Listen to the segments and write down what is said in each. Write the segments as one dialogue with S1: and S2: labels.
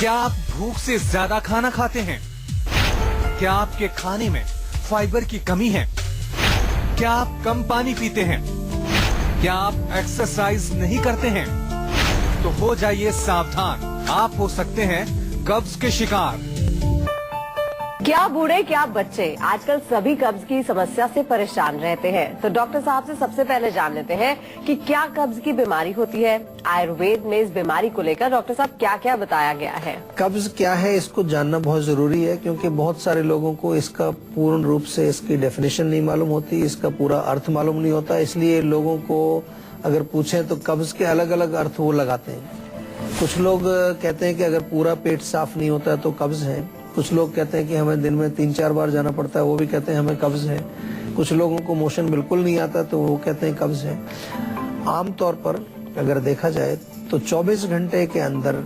S1: क्या आप भूख से ज्यादा खाना खाते हैं? क्या आपके खाने में फाइबर की कमी है? क्या आप कम पानी पीते हैं? क्या आप एक्सरसाइज नहीं करते हैं? तो हो जाइए सावधान, आप हो सकते हैं कब्ज के शिकार।
S2: क्या बूढ़े क्या बच्चे आजकल सभी कब्ज की समस्या से परेशान रहते हैं। तो डॉक्टर साहब से सबसे पहले जान लेते हैं कि क्या कब्ज की बीमारी होती है। आयुर्वेद में इस बीमारी को लेकर डॉक्टर साहब क्या क्या बताया गया है।
S3: कब्ज क्या है इसको जानना बहुत जरूरी है, क्योंकि बहुत सारे लोगों को इसका पूर्ण रूप से इसकी डेफिनेशन नहीं मालूम होती, इसका पूरा अर्थ मालूम नहीं होता। इसलिए लोगों को अगर पूछें तो कब्ज के अलग अलग अर्थ वो लगाते हैं। कुछ लोग कहते हैं कि अगर पूरा पेट साफ नहीं होता तो कब्ज है। कुछ लोग कहते हैं कि हमें दिन में 3-4 बार जाना पड़ता है, वो भी कहते हैं हमें कब्ज है। कुछ लोगों को मोशन बिल्कुल नहीं आता तो वो कहते हैं कब्ज है। आमतौर पर अगर देखा जाए तो 24 घंटे के अंदर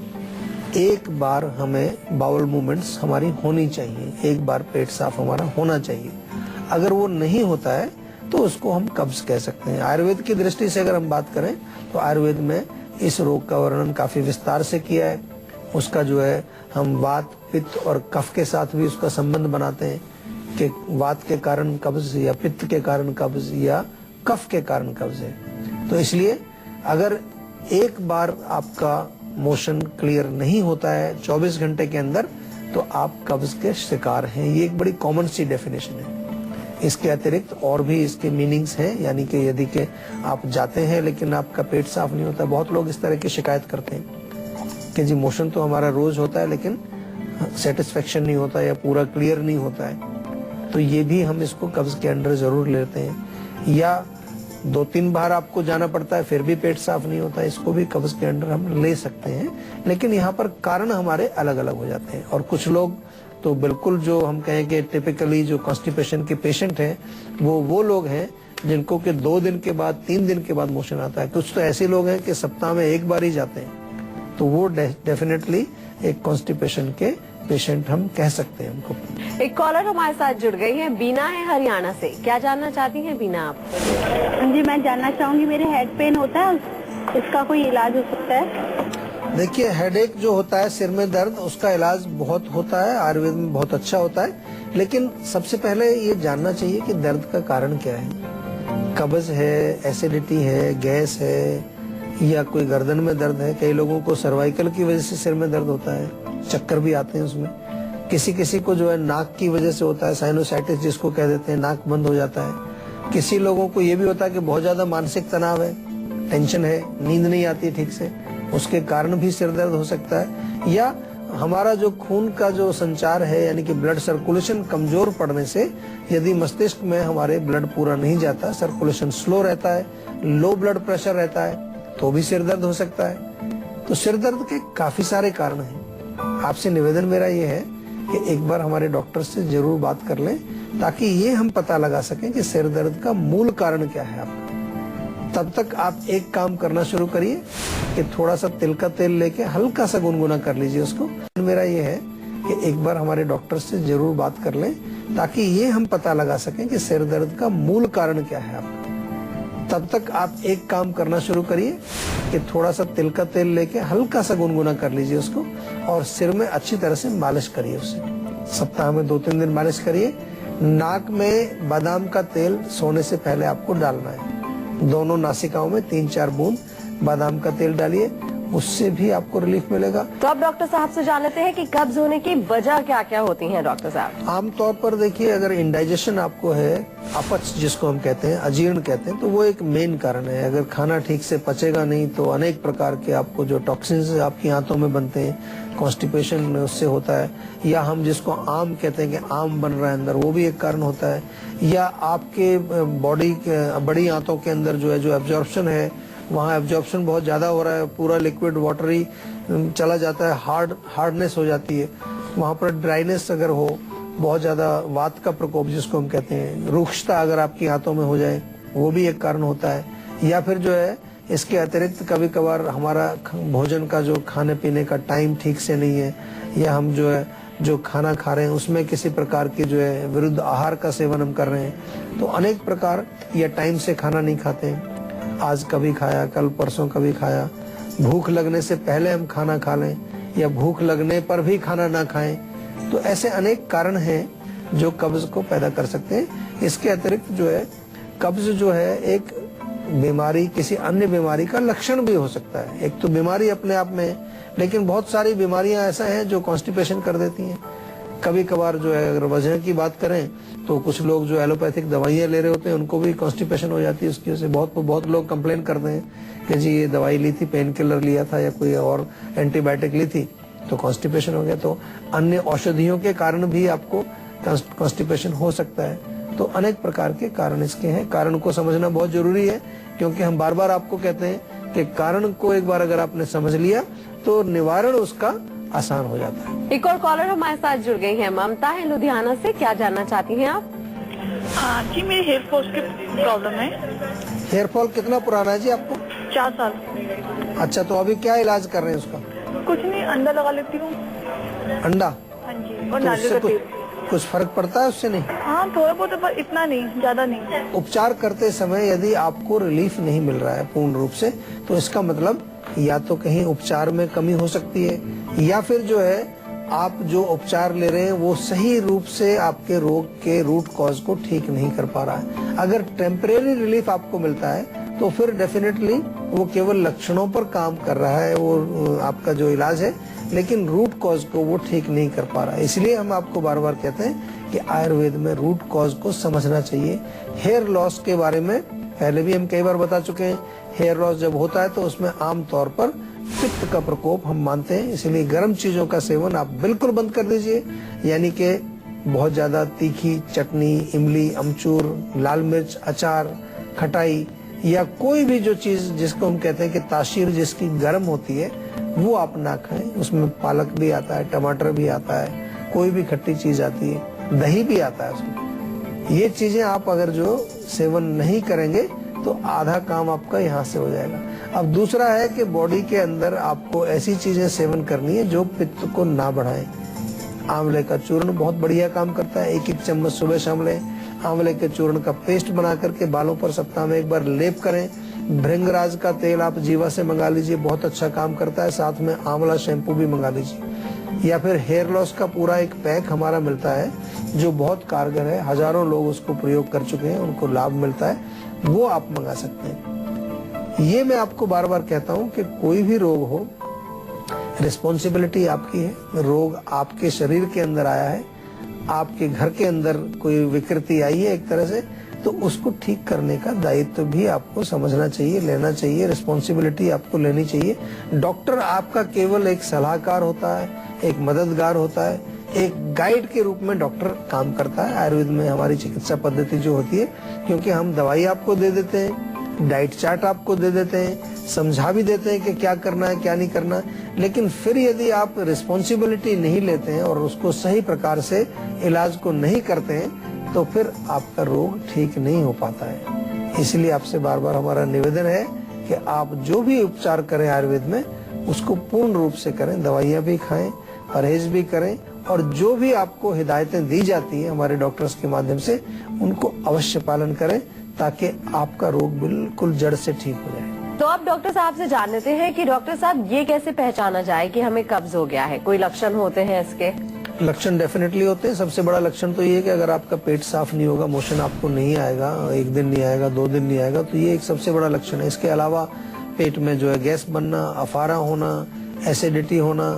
S3: एक बार हमें बाउल मूवमेंट्स हमारी होनी चाहिए, एक बार पेट साफ हमारा होना चाहिए। अगर वो नहीं होता है तो उसको हम कब्ज कह सकते हैं। आयुर्वेद की दृष्टि से अगर हम बात करें तो आयुर्वेद में इस रोग का वर्णन काफी विस्तार से किया है। उसका जो है हम वात, पित्त और कफ के साथ भी उसका संबंध बनाते हैं कि वात के कारण कब्ज या पित्त के कारण कब्ज या कफ के कारण कब्ज है। तो इसलिए अगर एक बार आपका मोशन क्लियर नहीं होता है 24 घंटे के अंदर तो आप कब्ज के शिकार हैं। ये एक बड़ी कॉमन सी डेफिनेशन है। इसके अतिरिक्त और भी इसके मीनिंग्स हैं, यानी कि यदि के आप जाते हैं लेकिन आपका पेट साफ नहीं होता। बहुत लोग इस तरह की शिकायत करते हैं कि जी मोशन तो हमारा रोज होता है लेकिन सेटिस्फेक्शन नहीं होता या पूरा क्लियर नहीं होता है। तो ये भी हम इसको कब्ज के अंडर जरूर लेते हैं। या 2-3 बार आपको जाना पड़ता है फिर भी पेट साफ नहीं होता, इसको भी कब्ज के अंडर हम ले सकते हैं। लेकिन यहाँ पर कारण हमारे अलग अलग हो जाते हैं। और कुछ लोग तो बिल्कुल जो हम कहें कि टिपिकली जो कॉन्स्टिपेशन के पेशेंट हैं वो लोग हैं जिनको कि 2 दिन के बाद 3 दिन के बाद मोशन आता है। कुछ तो ऐसे लोग हैं कि सप्ताह में एक बार ही जाते हैं, तो वो डेफिनेटली एक कॉन्स्टिपेशन के पेशेंट हम कह सकते हैं उनको।
S2: एक कॉलर हमारे साथ जुड़ गई है, बीना है हरियाणा से। क्या जानना चाहती हैं बीना आप?
S4: जी मैं जानना चाहूंगी, मेरे हेड पेन होता है, इसका कोई इलाज हो सकता है?
S3: देखिए, हेडेक जो होता है, सिर में दर्द, उसका इलाज बहुत होता है, आयुर्वेद में बहुत अच्छा होता है। लेकिन सबसे पहले ये जानना चाहिए कि दर्द का कारण क्या है। कब्ज है, एसिडिटी है, गैस है या कोई गर्दन में दर्द है। कई लोगों को सर्वाइकल की वजह से सिर में दर्द होता है, चक्कर भी आते हैं उसमें। किसी किसी को जो है नाक की वजह से होता है, साइनोसाइटिस जिसको कह देते हैं, नाक बंद हो जाता है। किसी लोगों को ये भी होता है कि बहुत ज्यादा मानसिक तनाव है, टेंशन है, नींद नहीं आती ठीक से, उसके कारण भी सिर दर्द हो सकता है। या हमारा जो खून का जो संचार है, यानी कि ब्लड सर्कुलेशन कमजोर पड़ने से यदि मस्तिष्क में हमारे ब्लड पूरा नहीं जाता, सर्कुलेशन स्लो रहता है, लो ब्लड प्रेशर रहता है, तो भी सिर दर्द हो सकता है। तो सिर दर्द के काफी सारे कारण हैं। आपसे निवेदन मेरा ये है कि एक बार हमारे डॉक्टर से जरूर बात कर लें, ताकि ये हम पता लगा सकें कि सिर दर्द का मूल कारण क्या है आपका। तब तक आप एक काम करना शुरू करिए कि थोड़ा सा तिल का तेल लेके हल्का सा गुनगुना कर लीजिए उसको। मेरा ये है कि एक बार हमारे डॉक्टर से जरूर बात कर लें, ताकि ये हम पता लगा सकें कि सिर दर्द का मूल कारण क्या है आपका। तब तक आप एक काम करना शुरू करिए कि थोड़ा सा तिल का तेल लेके हल्का सा गुनगुना कर लीजिए उसको और सिर में अच्छी तरह से मालिश करिए उसे। सप्ताह में 2-3 दिन मालिश करिए। नाक में बादाम का तेल सोने से पहले आपको डालना है। दोनों नासिकाओं में 3-4 बूंद बादाम का तेल डालिए, उससे भी आपको रिलीफ मिलेगा।
S2: तो अब डॉक्टर साहब से जान लेते हैं कि कब्ज होने की वजह क्या क्या होती है डॉक्टर साहब।
S3: आमतौर पर देखिए, अगर इंडाइजेशन आपको है, अपच जिसको हम कहते हैं, अजीर्ण कहते हैं, तो वो एक मेन कारण है। अगर खाना ठीक से पचेगा नहीं तो अनेक प्रकार के आपको जो टॉक्सिन्स आपकी आंतों में बनते हैं, कॉन्स्टिपेशन उससे होता है। या हम जिसको आम कहते हैं कि आम बन रहा है अंदर, वो भी एक कारण होता है। या आपके बॉडी के बड़ी आंतों के अंदर जो है, जो एब्जॉर्प्शन है, वहाँ एब्जॉर्प्शन बहुत ज्यादा हो रहा है, पूरा लिक्विड वाटरी चला जाता है, हार्डनेस हो जाती है। वहाँ पर ड्राइनेस अगर हो, बहुत ज्यादा वात का प्रकोप जिसको हम कहते हैं, रुक्षता अगर आपकी हाथों में हो जाए, वो भी एक कारण होता है। या फिर जो है इसके अतिरिक्त कभी कभार हमारा भोजन का जो खाने पीने का टाइम ठीक से नहीं है, या हम जो है जो खाना खा रहे हैं उसमें किसी प्रकार की जो है विरुद्ध आहार का सेवन हम कर रहे हैं, तो अनेक प्रकार, या टाइम से खाना नहीं खाते हैं, आज कभी खाया, कल परसों कभी खाया, भूख लगने से पहले हम खाना खा लें, या भूख लगने पर भी खाना ना खाएं। तो ऐसे अनेक कारण हैं जो कब्ज को पैदा कर सकते हैं। इसके अतिरिक्त जो है कब्ज जो है एक बीमारी, किसी अन्य बीमारी का लक्षण भी हो सकता है। एक तो बीमारी अपने आप में है, लेकिन बहुत सारी बीमारियां ऐसा हैं जो कॉन्स्टिपेशन कर देती हैं। कभी कभार जो है, अगर वजह की बात करें तो कुछ लोग जो एलोपैथिक दवाइयां ले रहे होते हैं उनको भी कॉन्स्टिपेशन हो जाती है उसकी वजह से। बहुत लोग कंप्लेन करते हैं कि जी ये दवाई ली थी, पेन किलर लिया था या कोई और एंटीबायोटिक ली थी तो कॉन्स्टिपेशन हो गया। तो अन्य औषधियों के कारण भी आपको कॉन्स्टिपेशन हो सकता है। तो अनेक प्रकार के कारण इसके हैं। कारण को समझना बहुत जरूरी है, क्योंकि हम बार बार आपको कहते हैं कि कारण को एक बार अगर आपने समझ लिया तो निवारण उसका आसान हो जाता है।
S2: एक और कॉलर हमारे साथ जुड़ गई है, ममता है लुधियाना से। क्या जानना चाहती हैं आप?
S5: जी मेरे हेयर फॉल की प्रॉब्लम है।
S3: हेयर फॉल कितना पुराना है जी आपको?
S5: 4 साल।
S3: अच्छा, तो अभी क्या इलाज कर रहे हैं उसका?
S5: कुछ नहीं, अंडा लगा लेती हूँ।
S3: अंडा?
S5: हाँ जी, और
S3: तो
S5: नारियल
S3: उससे
S5: का तेल।
S3: कुछ फर्क पड़ता है उससे? नहीं,
S5: हाँ थोड़ा बहुत, पर इतना नहीं, ज्यादा नहीं।
S3: उपचार करते समय यदि आपको रिलीफ नहीं मिल रहा है पूर्ण रूप से, तो इसका मतलब या तो कहीं उपचार में कमी हो सकती है, या फिर जो है आप जो उपचार ले रहे हैं वो सही रूप से आपके रोग के रूट कॉज को ठीक नहीं कर पा रहा है। अगर टेम्परेरी रिलीफ आपको मिलता है तो फिर डेफिनेटली वो केवल लक्षणों पर काम कर रहा है, वो आपका जो इलाज है, लेकिन रूट कॉज को वो ठीक नहीं कर पा रहा है। इसलिए हम आपको बार बार कहते हैं कि आयुर्वेद में रूट कॉज को समझना चाहिए। हेयर लॉस के बारे में पहले भी हम कई बार बता चुके हैं। हेयर लॉस जब होता है तो उसमें आमतौर पर पित्त का प्रकोप हम मानते हैं, इसलिए गर्म चीजों का सेवन आप बिल्कुल बंद कर दीजिए। यानी कि बहुत ज्यादा तीखी चटनी, इमली, अमचूर, लाल मिर्च, अचार, खटाई या कोई भी जो चीज जिसको हम कहते हैं कि तासीर जिसकी गर्म होती है वो आप ना खाएं। उसमें पालक भी आता है, टमाटर भी आता है, कोई भी खट्टी चीज आती है, दही भी आता है उसमें। ये चीजें आप अगर जो सेवन नहीं करेंगे तो आधा काम आपका यहाँ से हो जाएगा। अब दूसरा है कि बॉडी के अंदर आपको ऐसी चीजें सेवन करनी है जो पित्त को ना बढ़ाएं। आंवले का चूर्ण बहुत बढ़िया काम करता है। 1-1 चम्मच सुबह शाम लें। आंवले के चूर्ण का पेस्ट बना करके बालों पर सप्ताह में एक बार लेप करें। भृंगराज का तेल आप जीवा से मंगा लीजिए, बहुत अच्छा काम करता है। साथ में आंवला शैम्पू भी मंगा लीजिए। या फिर हेयर लॉस का पूरा एक पैक हमारा मिलता है जो बहुत कारगर है, हजारों लोग उसको प्रयोग कर चुके हैं, उनको लाभ मिलता है, वो आप मंगा सकते हैं। ये मैं आपको बार बार कहता हूँ कि कोई भी रोग हो, रिस्पॉन्सिबिलिटी आपकी है। रोग आपके शरीर के अंदर आया है, आपके घर के अंदर कोई विकृति आई है एक तरह से, तो उसको ठीक करने का दायित्व भी आपको समझना चाहिए, लेना चाहिए। रिस्पॉन्सिबिलिटी आपको लेनी चाहिए। डॉक्टर आपका केवल एक सलाहकार होता है, एक मददगार होता है, एक गाइड के रूप में डॉक्टर काम करता है। आयुर्वेद में हमारी चिकित्सा पद्धति जो होती है, क्योंकि हम दवाई आपको दे देते हैं, डाइट चार्ट आपको दे देते हैं, समझा भी देते हैं कि क्या करना है क्या नहीं करना है, लेकिन फिर यदि आप रिस्पॉन्सिबिलिटी नहीं लेते हैं और उसको सही प्रकार से इलाज को नहीं करते हैं तो फिर आपका रोग ठीक नहीं हो पाता है। इसलिए आपसे बार बार हमारा निवेदन है कि आप जो भी उपचार करें आयुर्वेद में उसको पूर्ण रूप से करें। दवाइयाँ भी खाएं, परहेज भी करें, और जो भी आपको हिदायतें दी जाती है हमारे डॉक्टर्स के माध्यम से उनको अवश्य पालन करें, ताकि आपका रोग बिल्कुल जड़ से ठीक हो जाए।
S2: तो अब डॉक्टर साहब से जान लेते हैं कि डॉक्टर साहब ये कैसे पहचाना जाए कि हमें कब्ज हो गया है? कोई लक्षण होते हैं इसके?
S3: लक्षण डेफिनेटली होते हैं। सबसे बड़ा लक्षण तो ये है कि अगर आपका पेट साफ नहीं होगा, मोशन आपको नहीं आएगा, 1 दिन नहीं आएगा, 2 दिन नहीं आएगा, तो ये एक सबसे बड़ा लक्षण है। इसके अलावा पेट में जो है गैस बनना, अफारा होना, एसिडिटी होना,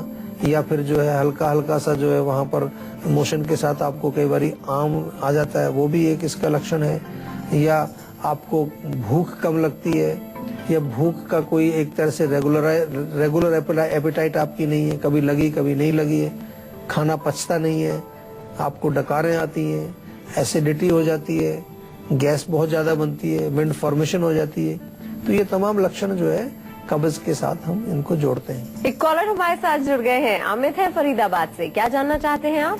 S3: या फिर जो है हल्का हल्का सा जो है वहाँ पर मोशन के साथ आपको कई बार आम आ जाता है, वो भी एक इसका लक्षण है। या आपको भूख कम लगती है, या भूख का कोई एक तरह से रेगुलर एपेटाइट आपकी नहीं है, कभी लगी कभी नहीं लगी है, खाना पचता नहीं है, आपको डकारें आती हैं, एसिडिटी हो जाती है, गैस बहुत ज्यादा बनती है, विंड फॉर्मेशन हो जाती है, तो ये तमाम लक्षण जो है कब्ज के साथ हम इनको जोड़ते हैं।
S2: एक कॉलर हमारे साथ जुड़ गए हैं, अमित है फरीदाबाद से। क्या जानना चाहते हैं आप?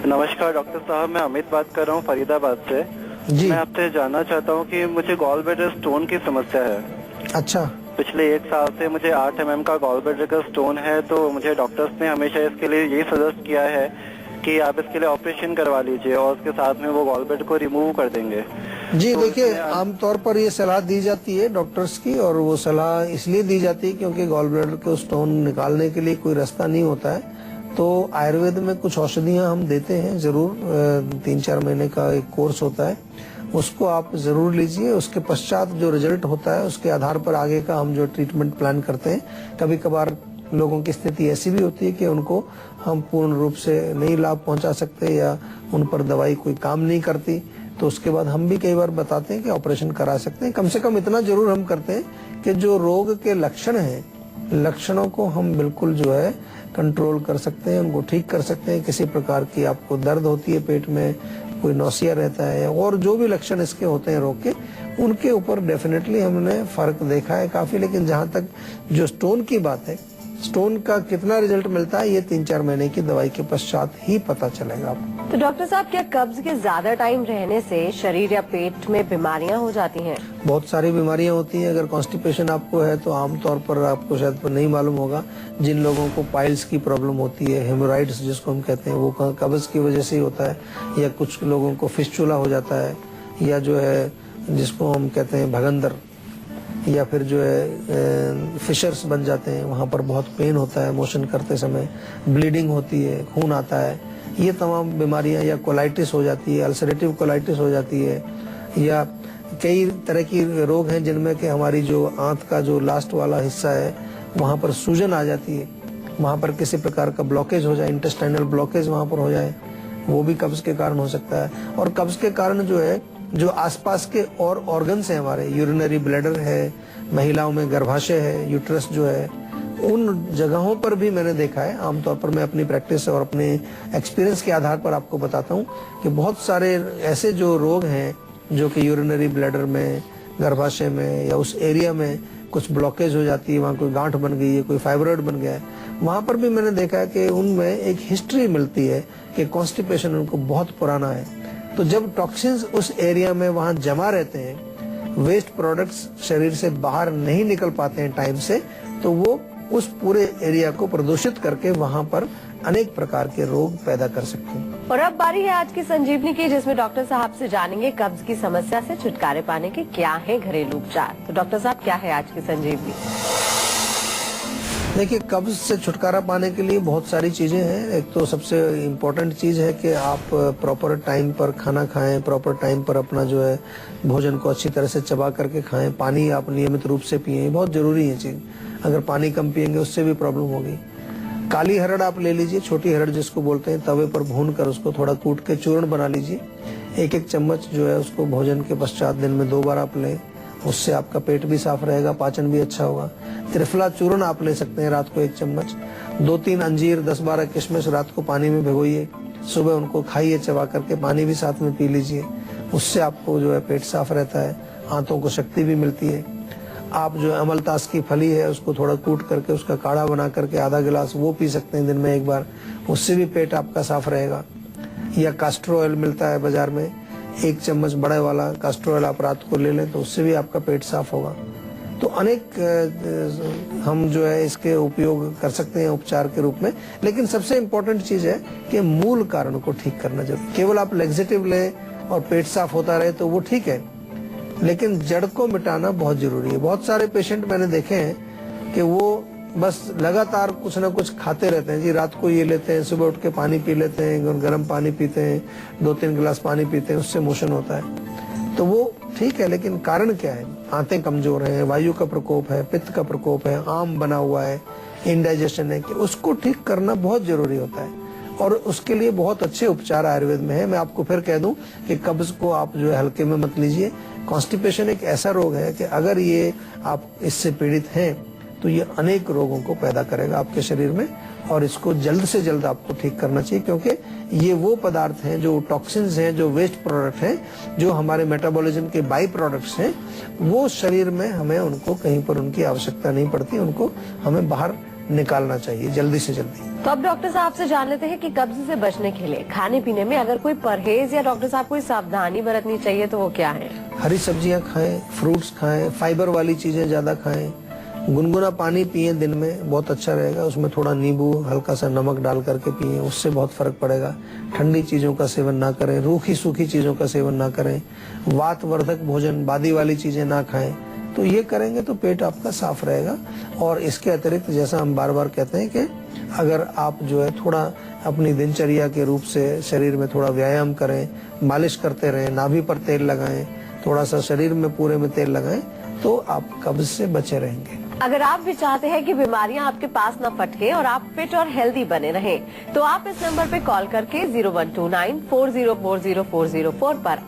S6: नमस्कार डॉक्टर साहब, मैं अमित बात कर रहा हूँ फरीदाबाद से।
S3: जी।
S6: मैं आपसे जानना चाहता हूँ कि मुझे गॉल ब्लैडर स्टोन की समस्या है।
S3: अच्छा।
S6: पिछले 1 साल से मुझे 8 mm का गॉल ब्लैडर का स्टोन है, तो मुझे डॉक्टर्स ने हमेशा इसके लिए यही सजेस्ट किया है कि आप इसके लिए ऑपरेशन करवा लीजिए और उसके साथ में वो गॉल ब्लैडर को रिमूव कर देंगे।
S3: जी
S6: तो
S3: देखिए,
S6: इसमें
S3: आमतौर पर ये सलाह दी जाती है डॉक्टर्स की, और वो सलाह इसलिए दी जाती है क्योंकि गॉल ब्लैडर के स्टोन निकालने के लिए कोई रास्ता नहीं होता है। तो आयुर्वेद में कुछ औषधियां हम देते हैं जरूर, 3-4 महीने का एक कोर्स होता है, उसको आप जरूर लीजिए। उसके पश्चात जो रिजल्ट होता है उसके आधार पर आगे का हम जो ट्रीटमेंट प्लान करते हैं। कभी कभार लोगों की स्थिति ऐसी भी होती है कि उनको हम पूर्ण रूप से नहीं लाभ पहुंचा सकते या उन पर दवाई कोई काम नहीं करती, तो उसके बाद हम भी कई बार बताते हैं कि ऑपरेशन करा सकते हैं। कम से कम इतना जरूर हम करते हैं कि जो रोग के लक्षण हैं, लक्षणों को हम बिल्कुल जो है कंट्रोल कर सकते हैं, उनको ठीक कर सकते हैं। किसी प्रकार की आपको दर्द होती है पेट में, कोई नौसिया रहता है, और जो भी लक्षण इसके होते हैं रोग के, उनके ऊपर डेफिनेटली हमने फर्क देखा है काफी। लेकिन जहां तक जो स्टोन की बात है, स्टोन का कितना रिजल्ट मिलता है ये 3-4 महीने की दवाई के पश्चात ही पता चलेगा आपको।
S2: तो डॉक्टर साहब, क्या कब्ज के ज्यादा टाइम रहने से शरीर या पेट में बीमारियां हो जाती हैं?
S3: बहुत सारी बीमारियां होती हैं। अगर कॉन्स्टिपेशन आपको है तो आमतौर पर आपको शायद पर नहीं मालूम होगा, जिन लोगों को पाइल्स की प्रॉब्लम होती है, हेमोराइड्स जिसको हम कहते हैं, वो कब्ज की वजह से ही होता है। या कुछ लोगों को फिस्चुला हो जाता है, या जो है जिसको हम कहते हैं भगंदर, या फिर जो है फिशर्स बन जाते हैं, वहां पर बहुत पेन होता है मोशन करते समय, ब्लीडिंग होती है, खून आता है, ये तमाम बीमारियां, या कोलाइटिस हो जाती है, अल्सरेटिव कोलाइटिस हो जाती है, या कई तरह की रोग हैं जिनमें कि हमारी जो आंत का जो लास्ट वाला हिस्सा है वहां पर सूजन आ जाती है, वहां पर किसी प्रकार का ब्लॉकेज हो जाए, इंटेस्टाइनल ब्लॉकेज वहां पर हो जाए, वो भी कब्ज के कारण हो सकता है। और कब्ज के कारण जो है जो आसपास के और ऑर्गन्स हैं हमारे, यूरिनरी ब्लैडर है, महिलाओं में गर्भाशय है, यूट्रस जो है, उन जगहों पर भी मैंने देखा है। आमतौर पर मैं अपनी प्रैक्टिस और अपने एक्सपीरियंस के आधार पर आपको बताता हूँ कि बहुत सारे ऐसे जो रोग हैं जो कि यूरिनरी ब्लैडर में, गर्भाशय में, या उस एरिया में कुछ ब्लॉकेज हो जाती है, वहाँ कोई गांठ बन गई है, कोई फाइब्रॉइड बन गया है, वहां पर भी मैंने देखा है कि उनमें एक हिस्ट्री मिलती है कि कॉन्स्टिपेशन उनको बहुत पुराना है। तो जब टॉक्सिन्स उस एरिया में वहां जमा रहते हैं, वेस्ट प्रोडक्ट्स शरीर से बाहर नहीं निकल पाते हैं टाइम से, तो वो उस पूरे एरिया को प्रदूषित करके वहां पर अनेक प्रकार के रोग पैदा कर सकते हैं।
S2: और अब बारी है आज की संजीवनी की, जिसमें डॉक्टर साहब से जानेंगे कब्ज की समस्या से छुटकारे पाने के क्या है घरेलू उपचार। तो डॉक्टर साहब, क्या है आज की संजीवनी?
S3: देखिए, कब्ज से छुटकारा पाने के लिए बहुत सारी चीजें हैं। एक तो सबसे इम्पोर्टेंट चीज है कि आप प्रॉपर टाइम पर खाना खाएं, प्रॉपर टाइम पर अपना जो है भोजन को अच्छी तरह से चबा करके खाएं, पानी आप नियमित रूप से पिएं, बहुत जरूरी है चीज। अगर पानी कम पिएंगे उससे भी प्रॉब्लम होगी। काली हरड़ आप ले लीजिए, छोटी हरड़ जिसको बोलते हैं, तवे पर भून कर उसको थोड़ा कूट के चूर्ण बना लीजिए। 1-1 चम्मच जो है उसको भोजन के पश्चात दिन में 2 बार आप लें, उससे आपका पेट भी साफ रहेगा, पाचन भी अच्छा होगा। त्रिफला चूर्ण आप ले सकते हैं रात को 1 चम्मच। 2-3 अंजीर, 10-12 किशमिश रात को पानी में भिगोइए, सुबह उनको खाइए चबा करके, पानी भी साथ में पी लीजिए। उससे आपको जो है पेट साफ रहता है, हाथों को शक्ति भी मिलती है। आप जो अमलतास की फली है उसको थोड़ा कूट करके उसका काढ़ा बना करके आधा गिलास वो पी सकते हैं दिन में 1 बार, उससे भी पेट आपका साफ रहेगा। या कास्टर ऑयल मिलता है बाजार में, 1 चम्मच बड़े वाला कास्टर ऑयल आप रात को ले लें तो उससे भी आपका पेट साफ होगा। तो अनेक हम जो है इसके उपयोग कर सकते हैं उपचार के रूप में। लेकिन सबसे इम्पोर्टेंट चीज है कि मूल कारण को ठीक करना जरूरी। केवल आप लेक्सेटिव लें और पेट साफ होता रहे तो वो ठीक है, लेकिन जड़ को मिटाना बहुत जरूरी है। बहुत सारे पेशेंट मैंने देखे हैं कि वो बस लगातार कुछ ना कुछ खाते रहते हैं जी, रात को ये लेते हैं, सुबह उठ के पानी पी लेते हैं, गर्म पानी पीते हैं, 2-3 गिलास पानी पीते हैं, उससे मोशन होता है। तो वो ठीक है, लेकिन कारण क्या है? आंतें कमजोर हैं, वायु का प्रकोप है, पित्त का प्रकोप है, आम बना हुआ है, इंडाइजेशन है, कि उसको ठीक करना बहुत जरूरी होता है। और उसके लिए बहुत अच्छे उपचार आयुर्वेद में है। मैं आपको फिर कह दूं कि कब्ज को आप जो है हल्के में मत लीजिए। कॉन्स्टिपेशन एक ऐसा रोग है कि अगर ये आप इससे पीड़ित हैं तो ये अनेक रोगों को पैदा करेगा आपके शरीर में, और इसको जल्द से जल्द आपको ठीक करना चाहिए, क्योंकि ये वो पदार्थ हैं, जो टॉक्सिन्स हैं, जो वेस्ट प्रोडक्ट हैं, जो हमारे मेटाबॉलिज्म के बाई प्रोडक्ट्स हैं, वो शरीर में हमें उनको कहीं पर उनकी आवश्यकता नहीं पड़ती, उनको हमें बाहर निकालना चाहिए जल्दी से जल्दी।
S2: तो अब डॉक्टर साहब से जान लेते हैं कि कब्ज से बचने के लिए खाने पीने में अगर कोई परहेज या डॉक्टर साहब कोई सावधानी बरतनी चाहिए तो वो क्या है?
S3: हरी सब्जियां खाएं, फ्रूट्स खाएं, फाइबर वाली चीजें ज्यादा खाएं, गुनगुना पानी पिए दिन में, बहुत अच्छा रहेगा। उसमें थोड़ा नींबू, हल्का सा नमक डाल करके पिए, उससे बहुत फर्क पड़ेगा। ठंडी चीजों का सेवन ना करें, रूखी सूखी चीजों का सेवन ना करें, वातवर्धक भोजन, बादी वाली चीजें ना खाएं। तो ये करेंगे तो पेट आपका साफ रहेगा। और इसके अतिरिक्त जैसा हम बार बार कहते हैं कि अगर आप जो है थोड़ा अपनी दिनचर्या के रूप से शरीर में थोड़ा व्यायाम करें, मालिश करते रहें, नाभि पर तेल लगाएं, थोड़ा सा शरीर में पूरे में तेल लगाएं, तो आप कब्ज से बचे रहेंगे।
S2: अगर आप भी चाहते हैं कि बीमारियां आपके पास न फटके और आप फिट और हेल्दी बने रहें, तो आप इस नंबर पे कॉल करके 0129 4040 404 पर